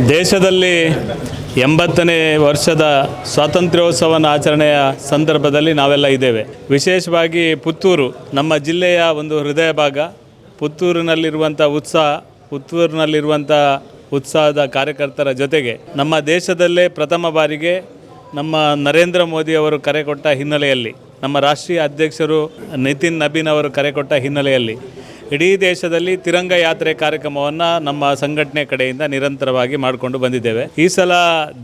ದೇಶದಲ್ಲಿ 80ನೇ ವರ್ಷದ ಸ್ವಾತಂತ್ರ್ಯೋತ್ಸವನ ಆಚರಣೆಯ ಸಂದರ್ಭದಲ್ಲಿ ನಾವೆಲ್ಲ ಇದ್ದೇವೆ. ವಿಶೇಷವಾಗಿ ಪುತ್ತೂರು ನಮ್ಮ ಜಿಲ್ಲೆಯ ಒಂದು ಹೃದಯ ಭಾಗ. ಪುತ್ತೂರಿನಲ್ಲಿರುವಂಥ ಉತ್ಸಾಹದ ಕಾರ್ಯಕರ್ತರ ಜೊತೆಗೆ ನಮ್ಮ ದೇಶದಲ್ಲೇ ಪ್ರಥಮ ಬಾರಿಗೆ ನಮ್ಮ ನರೇಂದ್ರ ಮೋದಿ ಅವರು ಕರೆ ಕೊಟ್ಟ ಹಿನ್ನೆಲೆಯಲ್ಲಿ, ನಮ್ಮ ರಾಷ್ಟ್ರೀಯ ಅಧ್ಯಕ್ಷರು ನಿತಿನ್ ನಬೀನ್ ಅವರು ಕರೆ ಕೊಟ್ಟ ಹಿನ್ನೆಲೆಯಲ್ಲಿ ಇಡೀ ದೇಶದಲ್ಲಿ ತಿರಂಗ ಯಾತ್ರೆ ಕಾರ್ಯಕ್ರಮವನ್ನು ನಮ್ಮ ಸಂಘಟನೆ ಕಡೆಯಿಂದ ನಿರಂತರವಾಗಿ ಮಾಡಿಕೊಂಡು ಬಂದಿದ್ದೇವೆ. ಈ ಸಲ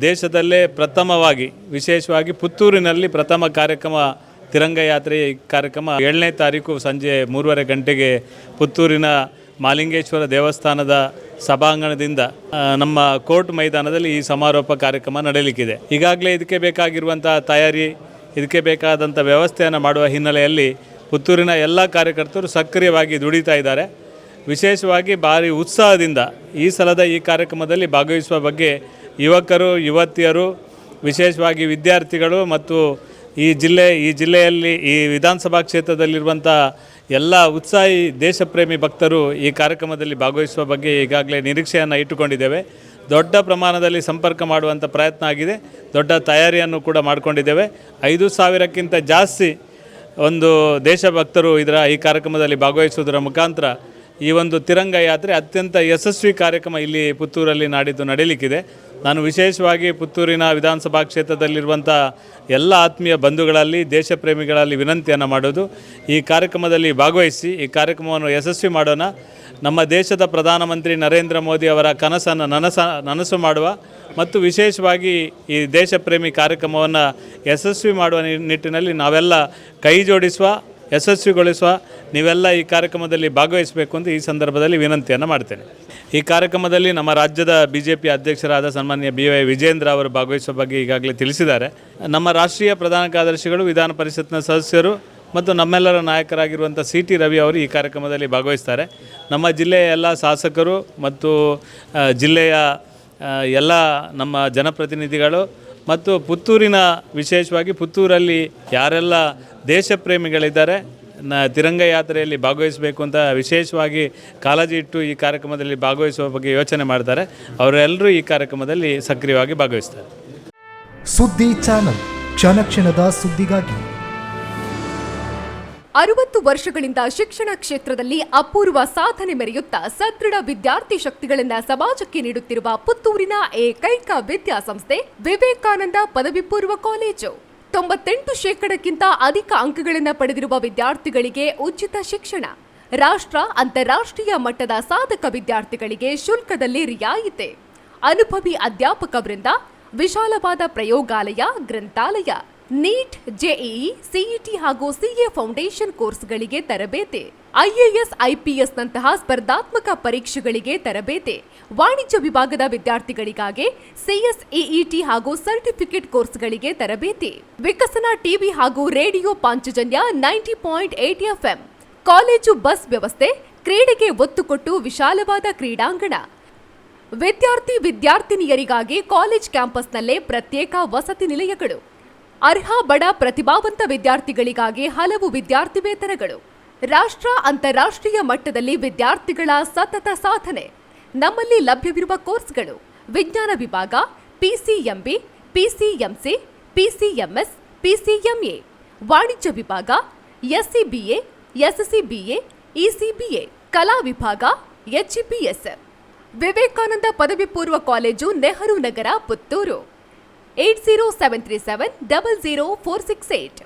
ದೇಶದಲ್ಲೇ ಪ್ರಥಮವಾಗಿ, ವಿಶೇಷವಾಗಿ ಪುತ್ತೂರಿನಲ್ಲಿ ಪ್ರಥಮ ಕಾರ್ಯಕ್ರಮ ತಿರಂಗ ಯಾತ್ರೆ ಕಾರ್ಯಕ್ರಮ 7ನೇ ತಾರೀಕು ಸಂಜೆ 3:30 ಗಂಟೆಗೆ ಪುತ್ತೂರಿನ ಮಾಲಿಂಗೇಶ್ವರ ದೇವಸ್ಥಾನದ ಸಭಾಂಗಣದಿಂದ ನಮ್ಮ ಕೋರ್ಟ್ ಮೈದಾನದಲ್ಲಿ ಈ ಸಮಾರೋಪ ಕಾರ್ಯಕ್ರಮ ನಡೆಯಲಿಕ್ಕಿದೆ. ಈಗಾಗಲೇ ಇದಕ್ಕೆ ಬೇಕಾಗಿರುವಂಥ ತಯಾರಿ, ಇದಕ್ಕೆ ಬೇಕಾದಂಥ ವ್ಯವಸ್ಥೆಯನ್ನು ಮಾಡುವ ಹಿನ್ನೆಲೆಯಲ್ಲಿ ಪುತ್ತೂರಿನ ಎಲ್ಲ ಕಾರ್ಯಕರ್ತರು ಸಕ್ರಿಯವಾಗಿ ದುಡಿತಾ ಇದ್ದಾರೆ. ವಿಶೇಷವಾಗಿ ಭಾರಿ ಉತ್ಸಾಹದಿಂದ ಈ ಸಲದ ಈ ಕಾರ್ಯಕ್ರಮದಲ್ಲಿ ಭಾಗವಹಿಸುವ ಬಗ್ಗೆ ಯುವಕರು, ಯುವತಿಯರು, ವಿಶೇಷವಾಗಿ ವಿದ್ಯಾರ್ಥಿಗಳು ಮತ್ತು ಈ ಜಿಲ್ಲೆಯಲ್ಲಿ ಈ ವಿಧಾನಸಭಾ ಕ್ಷೇತ್ರದಲ್ಲಿರುವಂಥ ಎಲ್ಲ ಉತ್ಸಾಹಿ ದೇಶಪ್ರೇಮಿ ಭಕ್ತರು ಈ ಕಾರ್ಯಕ್ರಮದಲ್ಲಿ ಭಾಗವಹಿಸುವ ಬಗ್ಗೆ ಈಗಾಗಲೇ ನಿರೀಕ್ಷೆಯನ್ನು ಇಟ್ಟುಕೊಂಡಿದ್ದೇವೆ. ದೊಡ್ಡ ಪ್ರಮಾಣದಲ್ಲಿ ಸಂಪರ್ಕ ಮಾಡುವಂಥ ಪ್ರಯತ್ನ ಆಗಿದೆ. ದೊಡ್ಡ ತಯಾರಿಯನ್ನು ಕೂಡ ಮಾಡಿಕೊಂಡಿದ್ದೇವೆ. 5,000ಕ್ಕಿಂತ ಜಾಸ್ತಿ ಒಂದು ದೇಶಭಕ್ತರು ಈ ಕಾರ್ಯಕ್ರಮದಲ್ಲಿ ಭಾಗವಹಿಸುವುದರ ಮುಖಾಂತರ ಈ ಒಂದು ತಿರಂಗ ಯಾತ್ರೆ ಅತ್ಯಂತ ಯಶಸ್ವಿ ಕಾರ್ಯಕ್ರಮ ಇಲ್ಲಿ ಪುತ್ತೂರಲ್ಲಿ ನಾಡಿದ್ದು ನಡೆಯಲಿಕ್ಕಿದೆ. ನಾನು ವಿಶೇಷವಾಗಿ ಪುತ್ತೂರಿನ ವಿಧಾನಸಭಾ ಕ್ಷೇತ್ರದಲ್ಲಿರುವಂಥ ಎಲ್ಲ ಆತ್ಮೀಯ ಬಂಧುಗಳಲ್ಲಿ, ದೇಶಪ್ರೇಮಿಗಳಲ್ಲಿ ವಿನಂತಿಯನ್ನು ಮಾಡೋದು, ಈ ಕಾರ್ಯಕ್ರಮದಲ್ಲಿ ಭಾಗವಹಿಸಿ ಈ ಕಾರ್ಯಕ್ರಮವನ್ನು ಯಶಸ್ವಿ ಮಾಡೋಣ. ನಮ್ಮ ದೇಶದ ಪ್ರಧಾನಮಂತ್ರಿ ನರೇಂದ್ರ ಮೋದಿ ಅವರ ಕನಸನ್ನು ನನಸು ಮಾಡುವ ಮತ್ತು ವಿಶೇಷವಾಗಿ ಈ ದೇಶಪ್ರೇಮಿ ಕಾರ್ಯಕ್ರಮವನ್ನು ಯಶಸ್ವಿ ಮಾಡುವ ನಿಟ್ಟಿನಲ್ಲಿ ನಾವೆಲ್ಲ ಕೈ ಜೋಡಿಸುವ, ಯಶಸ್ವಿಗೊಳಿಸುವ, ನೀವೆಲ್ಲ ಈ ಕಾರ್ಯಕ್ರಮದಲ್ಲಿ ಭಾಗವಹಿಸಬೇಕು ಅಂತ ಈ ಸಂದರ್ಭದಲ್ಲಿ ವಿನಂತಿಯನ್ನು ಮಾಡ್ತೇನೆ. ಈ ಕಾರ್ಯಕ್ರಮದಲ್ಲಿ ನಮ್ಮ ರಾಜ್ಯದ BJP ಅಧ್ಯಕ್ಷರಾದ ಸನ್ಮಾನ್ಯ BY ವಿಜೇಂದ್ರ ಅವರು ಭಾಗವಹಿಸುವ ಬಗ್ಗೆ ಈಗಾಗಲೇ ತಿಳಿಸಿದ್ದಾರೆ. ನಮ್ಮ ರಾಷ್ಟ್ರೀಯ ಪ್ರಧಾನ ಕಾರ್ಯದರ್ಶಿಗಳು, ವಿಧಾನ ಪರಿಷತ್ನ ಸದಸ್ಯರು ಮತ್ತು ನಮ್ಮೆಲ್ಲರ ನಾಯಕರಾಗಿರುವಂಥ CT ರವಿ ಅವರು ಈ ಕಾರ್ಯಕ್ರಮದಲ್ಲಿ ಭಾಗವಹಿಸ್ತಾರೆ. ನಮ್ಮ ಜಿಲ್ಲೆಯ ಎಲ್ಲ ಶಾಸಕರು ಮತ್ತು ಜಿಲ್ಲೆಯ ಎಲ್ಲ ನಮ್ಮ ಜನಪ್ರತಿನಿಧಿಗಳು ಮತ್ತು ಪುತ್ತೂರಿನ, ವಿಶೇಷವಾಗಿ ಪುತ್ತೂರಲ್ಲಿ ಯಾರೆಲ್ಲ ದೇಶಪ್ರೇಮಿಗಳಿದ್ದಾರೆ, ತಿರಂಗ ಯಾತ್ರೆಯಲ್ಲಿ ಭಾಗವಹಿಸಬೇಕು ಅಂತ ವಿಶೇಷವಾಗಿ ಕಾಳಜಿ ಇಟ್ಟು ಈ ಕಾರ್ಯಕ್ರಮದಲ್ಲಿ ಭಾಗವಹಿಸುವ ಬಗ್ಗೆ ಯೋಚನೆ ಮಾಡ್ತಾರೆ, ಅವರೆಲ್ಲರೂ ಈ ಕಾರ್ಯಕ್ರಮದಲ್ಲಿ ಸಕ್ರಿಯವಾಗಿ ಭಾಗವಹಿಸ್ತಾರೆ. ಸುದ್ದಿ ಚಾನಲ್, ಕ್ಷಣ ಕ್ಷಣದ ಸುದ್ದಿಗಾಗಿ. 60 ವರ್ಷಗಳಿಂದ ಶಿಕ್ಷಣ ಕ್ಷೇತ್ರದಲ್ಲಿ ಅಪೂರ್ವ ಸಾಧನೆ ಮೆರೆಯುತ್ತಾ ಸದೃಢ ವಿದ್ಯಾರ್ಥಿ ಶಕ್ತಿಗಳನ್ನು ಸಮಾಜಕ್ಕೆ ನೀಡುತ್ತಿರುವ ಪುತ್ತೂರಿನ ಏಕೈಕ ವಿದ್ಯಾಸಂಸ್ಥೆ ವಿವೇಕಾನಂದ ಪದವಿ ಪೂರ್ವ ಕಾಲೇಜು. 98% ಅಧಿಕ ಅಂಕಗಳನ್ನು ಪಡೆದಿರುವ ವಿದ್ಯಾರ್ಥಿಗಳಿಗೆ ಉಚಿತ ಶಿಕ್ಷಣ, ರಾಷ್ಟ್ರ ಅಂತಾರಾಷ್ಟ್ರೀಯ ಮಟ್ಟದ ಸಾಧಕ ವಿದ್ಯಾರ್ಥಿಗಳಿಗೆ ಶುಲ್ಕದಲ್ಲಿ ರಿಯಾಯಿತಿ, ಅನುಭವಿ ಅಧ್ಯಾಪಕ ವೃಂದ, ವಿಶಾಲವಾದ ಪ್ರಯೋಗಾಲಯ, ಗ್ರಂಥಾಲಯ, ನೀಟ್, JEE, CET ಹಾಗೂ CA ಫೌಂಡೇಶನ್ ಕೋರ್ಸ್ಗಳಿಗೆ ತರಬೇತಿ, IAS, IPS ನಂತಹ ಸ್ಪರ್ಧಾತ್ಮಕ ಪರೀಕ್ಷೆಗಳಿಗೆ ತರಬೇತಿ, ವಾಣಿಜ್ಯ ವಿಭಾಗದ ವಿದ್ಯಾರ್ಥಿಗಳಿಗಾಗಿ CS, EET ಹಾಗೂ ಸರ್ಟಿಫಿಕೇಟ್ ಕೋರ್ಸ್ಗಳಿಗೆ ತರಬೇತಿ, ವಿಕಸನ ಟಿವಿ ಹಾಗೂ radio Panchajanya 90.8 FM, college bus ವ್ಯವಸ್ಥೆ, ಕ್ರೀಡೆಗೆ ಒತ್ತು ಕೊಟ್ಟು ವಿಶಾಲವಾದ ಕ್ರೀಡಾಂಗಣ, ವಿದ್ಯಾರ್ಥಿನಿಯರಿಗಾಗಿ ಕಾಲೇಜ್ ಕ್ಯಾಂಪಸ್ನಲ್ಲೇ ಪ್ರತ್ಯೇಕ ವಸತಿ ನಿಲಯಗಳು, ಅರ್ಹ ಬಡ ಪ್ರತಿಭಾವಂತ ವಿದ್ಯಾರ್ಥಿಗಳಿಗಾಗಿ ಹಲವು ವಿದ್ಯಾರ್ಥಿ ವೇತನಗಳು, ರಾಷ್ಟ್ರ ಅಂತಾರಾಷ್ಟ್ರೀಯ ಮಟ್ಟದಲ್ಲಿ ವಿದ್ಯಾರ್ಥಿಗಳ ಸತತ ಸಾಧನೆ. ನಮ್ಮಲ್ಲಿ ಲಭ್ಯವಿರುವ ಕೋರ್ಸ್ಗಳು: ವಿಜ್ಞಾನ ವಿಭಾಗ, PCMB, PCMC, PCMS, PCMA, ವಾಣಿಜ್ಯ ವಿಭಾಗ, SCBA, SCBA, ECBA, ಕಲಾ ವಿಭಾಗ, HEPS. ವಿವೇಕಾನಂದ ಪದವಿ ಪೂರ್ವ college, Nehru Nagar, Puttur. 8073700468,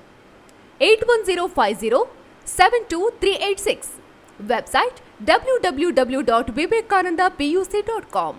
8105072386. Website www.vivekanandapuc.com.